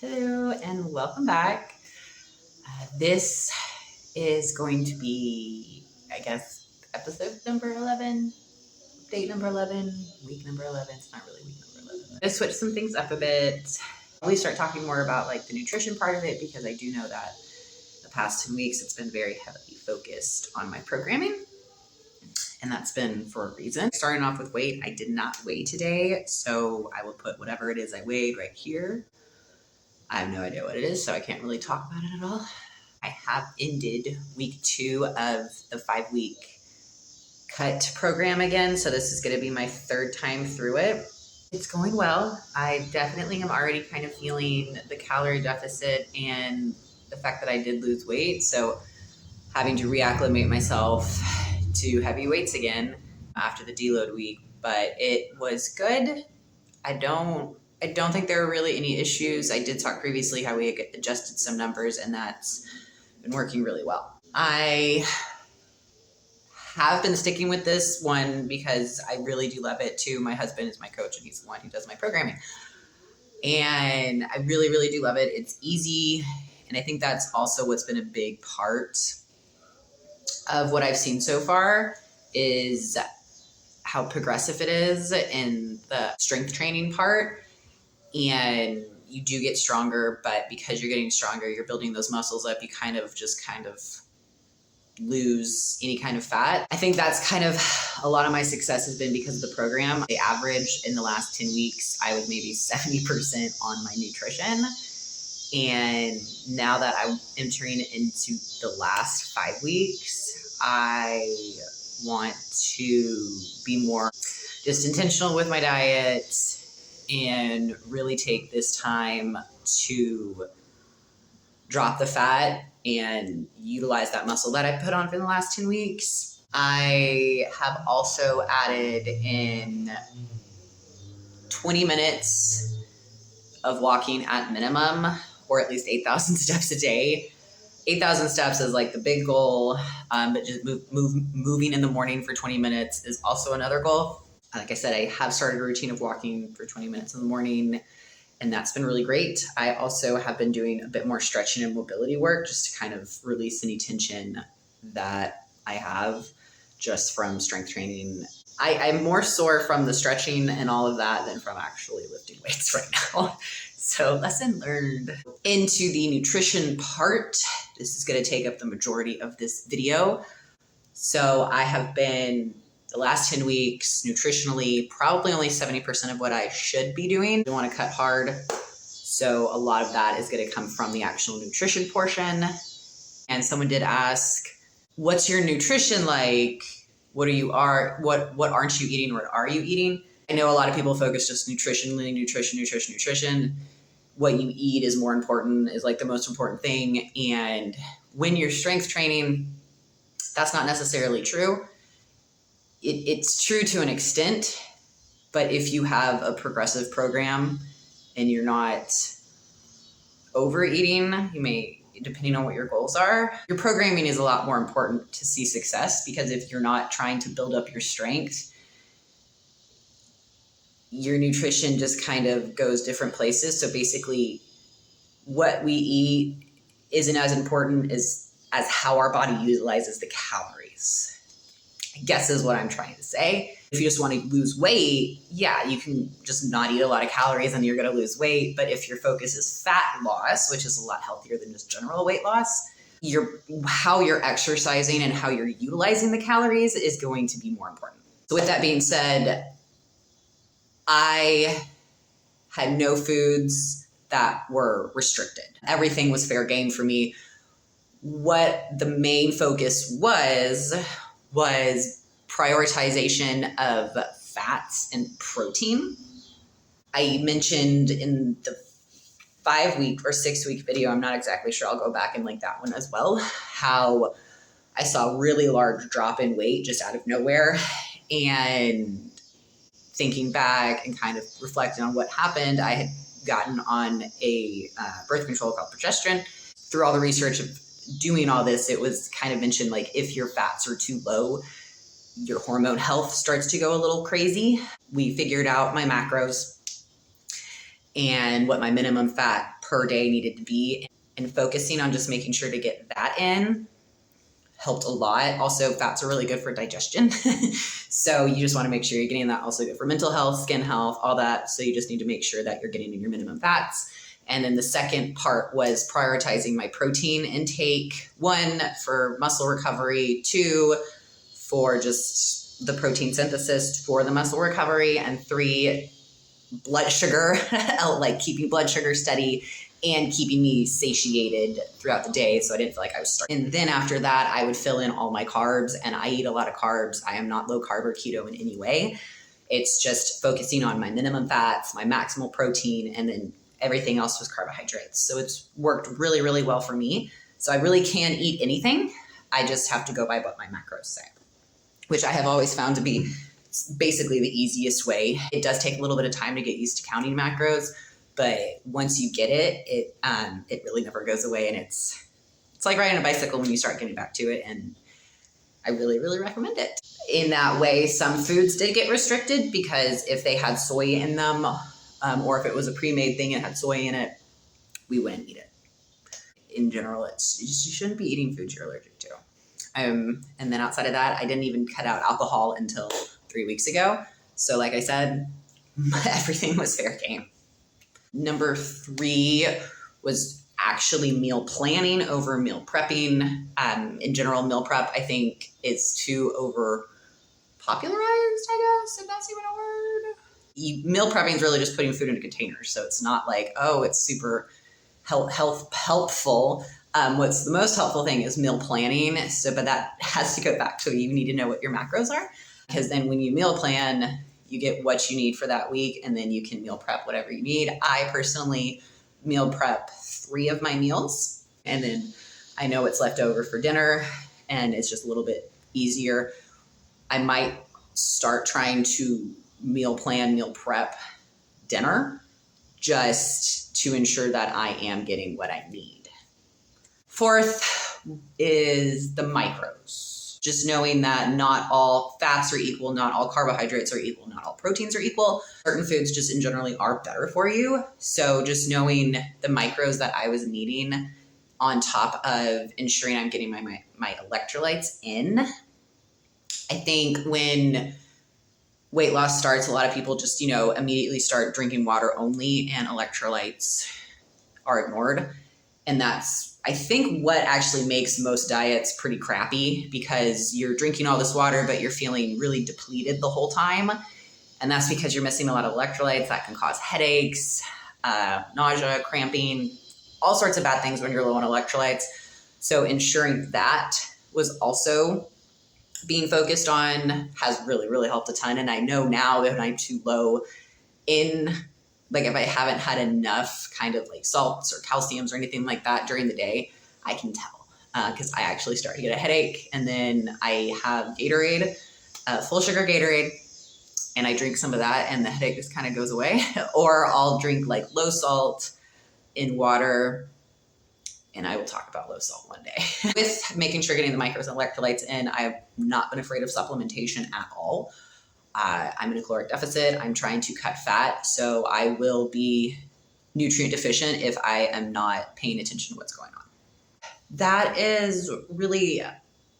Hello and welcome back. This is going to be, I guess, episode number 11, date number 11, week number 11. It's not really week number 11. I switched some things up a bit. We start talking more about like the nutrition part of it because I do know that the past 2 weeks it's been very heavily focused on my programming. And that's been for a reason. Starting off with weight, I did not weigh today, so I will put whatever it is I weighed right here. I have no idea what it is, so I can't really talk about it at all. I have ended week 2 of the 5-week cut program again, so this is going to be my 3rd time through it. It's going well. I definitely am already kind of feeling the calorie deficit and the fact that I did lose weight, so having to reacclimate myself to heavy weights again after the deload week, but it was good. I don't think there were really any issues. I did talk previously how we adjusted some numbers and that's been working really well. I have been sticking with this one because I really do love it too. My husband is my coach and he's the one who does my programming. And I really, really do love it. It's easy. And I think that's also what's been a big part of what I've seen so far is how progressive it is in the strength training part. And you do get stronger, but because you're getting stronger, you're building those muscles up, you kind of lose any kind of fat. I think that's kind of a lot of my success has been because of the program. The average in the last 10 weeks, I was maybe 70% on my nutrition. And now that I'm entering into the last 5 weeks, I want to be more just intentional with my diet and really take this time to drop the fat and utilize that muscle that I put on for the last 10 weeks. I have also added in 20 minutes of walking at minimum, or at least 8,000 steps a day. 8,000 steps is like the big goal, but just moving in the morning for 20 minutes is also another goal. Like I said, I have started a routine of walking for 20 minutes in the morning, and that's been really great. I also have been doing a bit more stretching and mobility work just to kind of release any tension that I have just from strength training. I'm more sore from the stretching and all of that than from actually lifting weights right now. So lesson learned. Into the nutrition part, this is going to take up the majority of this video. So I have been, the last 10 weeks, nutritionally, probably only 70% of what I should be doing. I want to cut hard. So a lot of that is going to come from the actual nutrition portion. And someone did ask, what's your nutrition like? What aren't you eating? What are you eating? I know a lot of people focus just nutritionally, nutrition. What you eat is more important, is like the most important thing. And when you're strength training, that's not necessarily true. It's true to an extent, but if you have a progressive program and you're not overeating, you may, depending on what your goals are, your programming is a lot more important to see success, because if you're not trying to build up your strength, your nutrition just kind of goes different places. So basically what we eat isn't as important as how our body utilizes the calories, I guess is what I'm trying to say. If you just want to lose weight, yeah, you can just not eat a lot of calories and you're going to lose weight. But if your focus is fat loss, which is a lot healthier than just general weight loss, how you're exercising and how you're utilizing the calories is going to be more important. So with that being said, I had no foods that were restricted. Everything was fair game for me. What the main focus was prioritization of fats and protein. I mentioned in the 5-week or 6-week video, I'm not exactly sure, I'll go back and link that one as well, how I saw a really large drop in weight just out of nowhere. And thinking back and kind of reflecting on what happened, I had gotten on a birth control called progesterone. Through all the research of doing all this, it was kind of mentioned like if your fats are too low, your hormone health starts to go a little crazy. We figured out my macros and what my minimum fat per day needed to be, and focusing on just making sure to get that in helped a lot. Also, fats are really good for digestion. So you just want to make sure you're getting that. Also good for mental health, skin health, all that. So you just need to make sure that you're getting in your minimum fats. And then the second part was prioritizing my protein intake. 1, for muscle recovery. 2, for just the protein synthesis for the muscle recovery. And 3, blood sugar, like keeping blood sugar steady and keeping me satiated throughout the day, so I didn't feel like I was starving. And then after that, I would fill in all my carbs, and I eat a lot of carbs. I am not low carb or keto in any way. It's just focusing on my minimum fats, my maximal protein, and then everything else was carbohydrates. So it's worked really, really well for me. So I really can eat anything. I just have to go by what my macros say, which I have always found to be basically the easiest way. It does take a little bit of time to get used to counting macros, but once you get it, it really never goes away. And it's like riding a bicycle when you start getting back to it. And I really, really recommend it. In that way, some foods did get restricted because if they had soy in them, or if it was a pre-made thing and had soy in it, we wouldn't eat it. In general, you shouldn't be eating foods you're allergic to. And then outside of that, I didn't even cut out alcohol until 3 weeks ago. So like I said, everything was fair game. Number 3 was actually meal planning over meal prepping. In general, meal prep, I think, is too over popularized, I guess, if that's even a word. Meal prepping is really just putting food into containers. So it's not like, oh, it's super helpful. What's the most helpful thing is meal planning. But that has to go back to you need to know what your macros are. Because then when you meal plan, you get what you need for that week, and then you can meal prep whatever you need. I personally meal prep 3 of my meals, and then I know what's left over for dinner, and it's just a little bit easier. I might start trying to meal prep dinner just to ensure that I am getting what I need. 4th is the macros. Just knowing that not all fats are equal, not all carbohydrates are equal, not all proteins are equal. Certain foods just in generally are better for you. So just knowing the macros that I was needing on top of ensuring I'm getting my electrolytes in. I think when weight loss starts, a lot of people just, immediately start drinking water only and electrolytes are ignored. And that's, I think, what actually makes most diets pretty crappy, because you're drinking all this water, but you're feeling really depleted the whole time. And that's because you're missing a lot of electrolytes that can cause headaches, nausea, cramping, all sorts of bad things when you're low on electrolytes. So ensuring that was also being focused on has really, really helped a ton. And I know now that when I'm too low in, like if I haven't had enough kind of like salts or calciums or anything like that during the day, I can tell because I actually start to get a headache. And then I have Gatorade, full sugar Gatorade, and I drink some of that and the headache just kind of goes away. Or I'll drink like low salt in water, and I will talk about low salt one day. With making sure getting the micros and electrolytes in, I have not been afraid of supplementation at all. I'm in a caloric deficit. I'm trying to cut fat, so I will be nutrient deficient if I am not paying attention to what's going on. That is really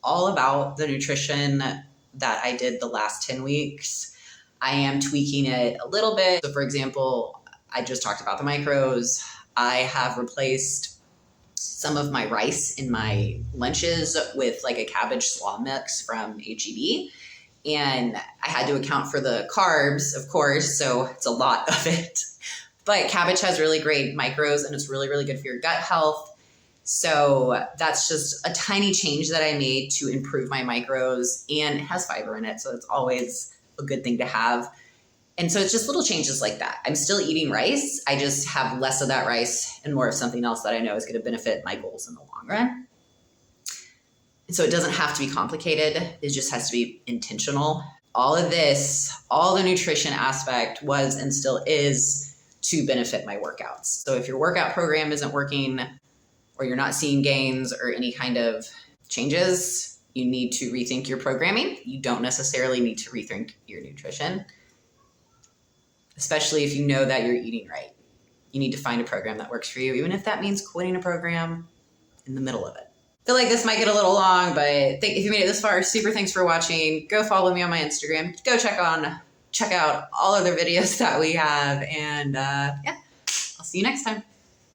all about the nutrition that I did the last 10 weeks. I am tweaking it a little bit. So for example, I just talked about the macros. I have replaced some of my rice in my lunches with like a cabbage slaw mix from HEB. And I had to account for the carbs, of course, so it's a lot of it. But cabbage has really great macros, and it's really, really good for your gut health. So that's just a tiny change that I made to improve my macros, and it has fiber in it, so it's always a good thing to have. And so it's just little changes like that. I'm still eating rice. I just have less of that rice and more of something else that I know is going to benefit my goals in the long run. And so it doesn't have to be complicated. It just has to be intentional. All of this, all the nutrition aspect was and still is to benefit my workouts. So if your workout program isn't working or you're not seeing gains or any kind of changes, you need to rethink your programming. You don't necessarily need to rethink your nutrition, especially if you know that you're eating right. you need to find a program that works for you, even if that means quitting a program in the middle of it. I feel like this might get a little long, but if you made it this far, super thanks for watching. Go follow me on my Instagram. Go check out all other videos that we have. And yeah, I'll see you next time.